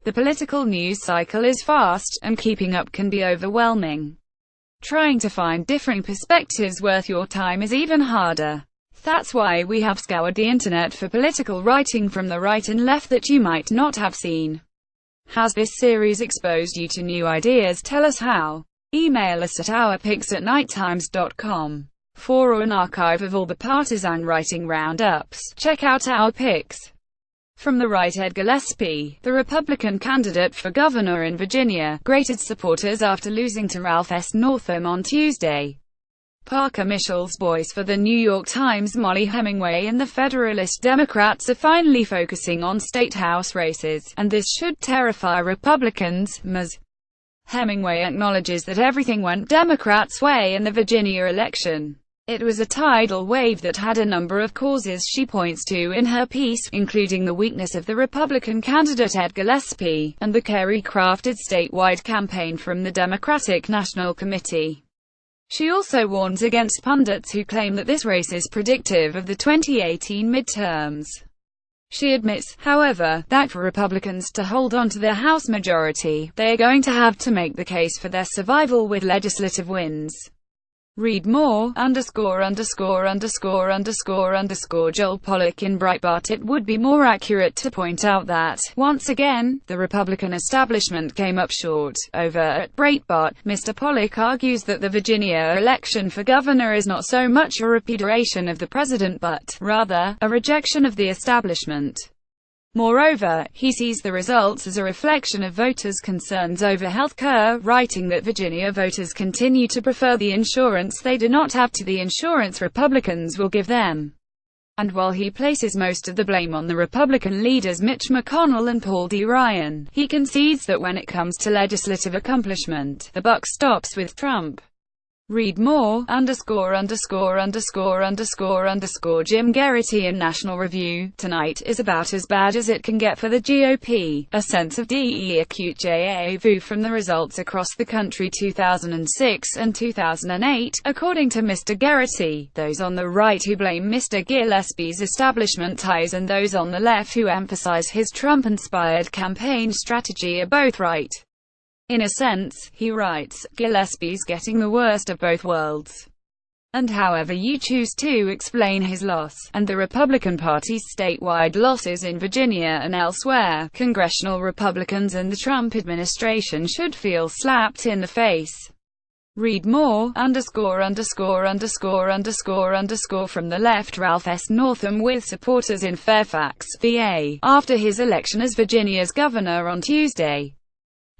The political news cycle is fast, and keeping up can be overwhelming. Trying to find different perspectives worth your time is even harder. That's why we have scoured the internet for political writing from the right and left that you might not have seen. Has this series exposed you to new ideas? Tell us how. Email us at ourpicks@nighttimes.com. For an archive of all the partisan writing roundups, check out Our Picks. From the right, Ed Gillespie, the Republican candidate for governor in Virginia, grated supporters after losing to Ralph S. Northam on Tuesday. Parker Mitchell's voice for the New York Times. Molly Hemingway and the Federalist Democrats are finally focusing on state house races, and this should terrify Republicans. Ms. Hemingway acknowledges that everything went Democrats' way in the Virginia election. It was a tidal wave that had a number of causes she points to in her piece, including the weakness of the Republican candidate Ed Gillespie, and the carefully-crafted statewide campaign from the Democratic National Committee. She also warns against pundits who claim that this race is predictive of the 2018 midterms. She admits, however, that for Republicans to hold on to their House majority, they are going to have to make the case for their survival with legislative wins. Read more, ____________ Joel Pollak in Breitbart. It would be more accurate to point out that, once again, the Republican establishment came up short. Over at Breitbart, Mr. Pollak argues that the Virginia election for governor is not so much a repudiation of the president but, rather, a rejection of the establishment. Moreover, he sees the results as a reflection of voters' concerns over health care, writing that Virginia voters continue to prefer the insurance they do not have to the insurance Republicans will give them. And while he places most of the blame on the Republican leaders Mitch McConnell and Paul D. Ryan, he concedes that when it comes to legislative accomplishment, the buck stops with Trump. Read more, ______________ Jim Geraghty in National Review. Tonight is about as bad as it can get for the GOP. A sense of acute déjà vu from the results across the country 2006 and 2008, according to Mr. Geraghty. Those on the right who blame Mr. Gillespie's establishment ties and those on the left who emphasize his Trump-inspired campaign strategy are both right. In a sense, he writes, Gillespie's getting the worst of both worlds. And however you choose to explain his loss, and the Republican Party's statewide losses in Virginia and elsewhere, congressional Republicans and the Trump administration should feel slapped in the face. Read more, ____________ from the left. Ralph S. Northam with supporters in Fairfax, VA, after his election as Virginia's governor on Tuesday.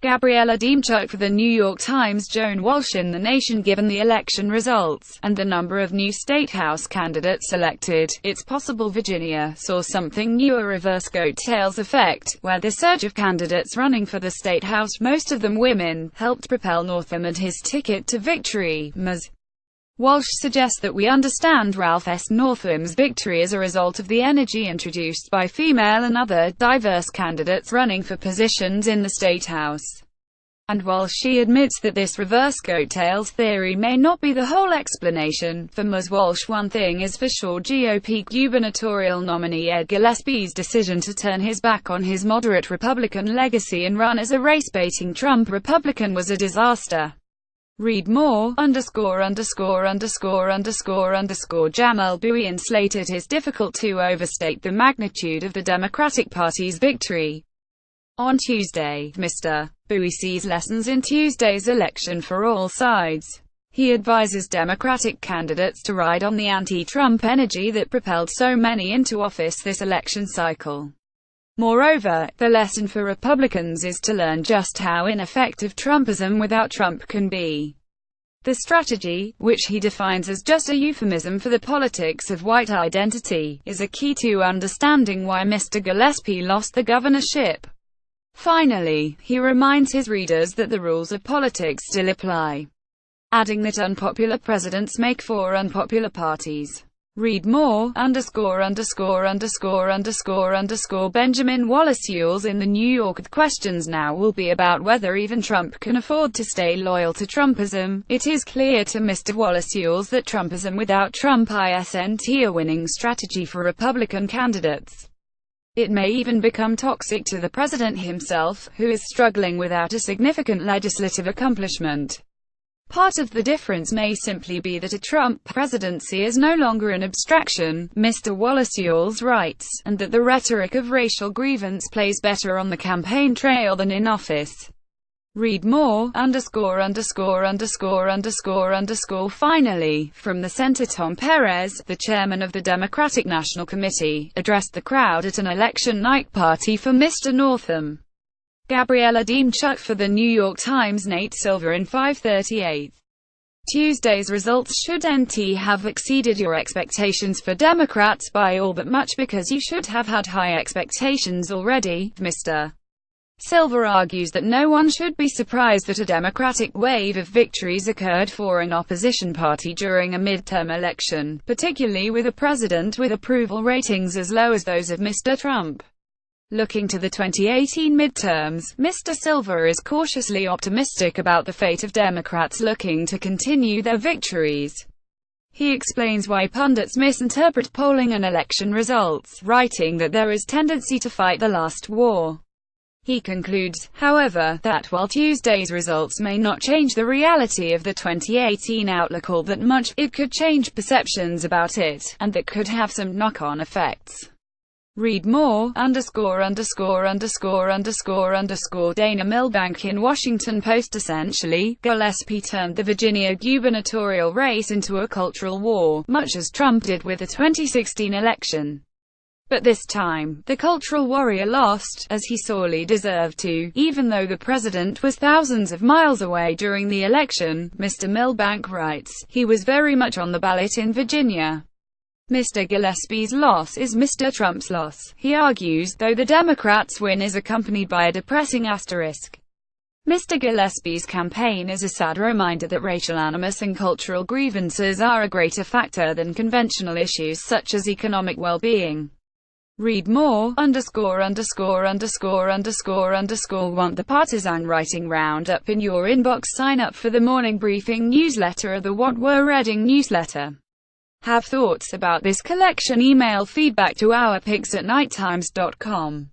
Gabriella Demchuk for the New York Times. Joan Walsh in The Nation. Given the election results, and the number of new state house candidates elected, it's possible Virginia saw something new, a reverse coattails effect, where the surge of candidates running for the state house, most of them women, helped propel Northam and his ticket to victory. Ms. Walsh suggests that we understand Ralph S. Northam's victory as a result of the energy introduced by female and other diverse candidates running for positions in the state house. And while she admits that this reverse coattails theory may not be the whole explanation, for Ms. Walsh one thing is for sure: GOP gubernatorial nominee Ed Gillespie's decision to turn his back on his moderate Republican legacy and run as a race-baiting Trump Republican was a disaster. Read more, ________________ Jamel Bouie in Slate. It is difficult to overstate the magnitude of the Democratic Party's victory. On Tuesday, Mr. Bouie sees lessons in Tuesday's election for all sides. He advises Democratic candidates to ride on the anti-Trump energy that propelled so many into office this election cycle. Moreover, the lesson for Republicans is to learn just how ineffective Trumpism without Trump can be. The strategy, which he defines as just a euphemism for the politics of white identity, is a key to understanding why Mr. Gillespie lost the governorship. Finally, he reminds his readers that the rules of politics still apply, adding that unpopular presidents make for unpopular parties. Read more, ________________ Benjamin Wallace Yules in The New Yorker. The questions now will be about whether even Trump can afford to stay loyal to Trumpism. It is clear to Mr. Wallace Yules that Trumpism without Trump isn't a winning strategy for Republican candidates. It may even become toxic to the president himself, who is struggling without a significant legislative accomplishment. Part of the difference may simply be that a Trump presidency is no longer an abstraction, Mr. Wallace writes, and that the rhetoric of racial grievance plays better on the campaign trail than in office. Read more, Finally, from the center, Tom Perez, the chairman of the Democratic National Committee, addressed the crowd at an election night party for Mr. Northam. Gabriella Demchuk for The New York Times. Nate Silver in 538. Tuesday's results should have exceeded your expectations for Democrats by all but much, because you should have had high expectations already. Mr. Silver argues that no one should be surprised that a Democratic wave of victories occurred for an opposition party during a midterm election, particularly with a president with approval ratings as low as those of Mr. Trump. Looking to the 2018 midterms, Mr. Silver is cautiously optimistic about the fate of Democrats looking to continue their victories. He explains why pundits misinterpret polling and election results, writing that there is tendency to fight the last war. He concludes, however, that while Tuesday's results may not change the reality of the 2018 outlook all that much, it could change perceptions about it, and that could have some knock-on effects. Read more, Dana Milbank in Washington Post. Essentially, Gillespie turned the Virginia gubernatorial race into a cultural war, much as Trump did with the 2016 election. But this time, the cultural warrior lost, as he sorely deserved to, even though the president was thousands of miles away during the election. Mr. Milbank writes, he was very much on the ballot in Virginia. Mr. Gillespie's loss is Mr. Trump's loss, he argues, though the Democrats' win is accompanied by a depressing asterisk. Mr. Gillespie's campaign is a sad reminder that racial animus and cultural grievances are a greater factor than conventional issues such as economic well-being. Read more, Want the partisan writing roundup in your inbox? Sign up for the morning briefing newsletter of the What We're Reading newsletter. Have thoughts about this collection? Email feedback to ourpigs@nighttimes.com.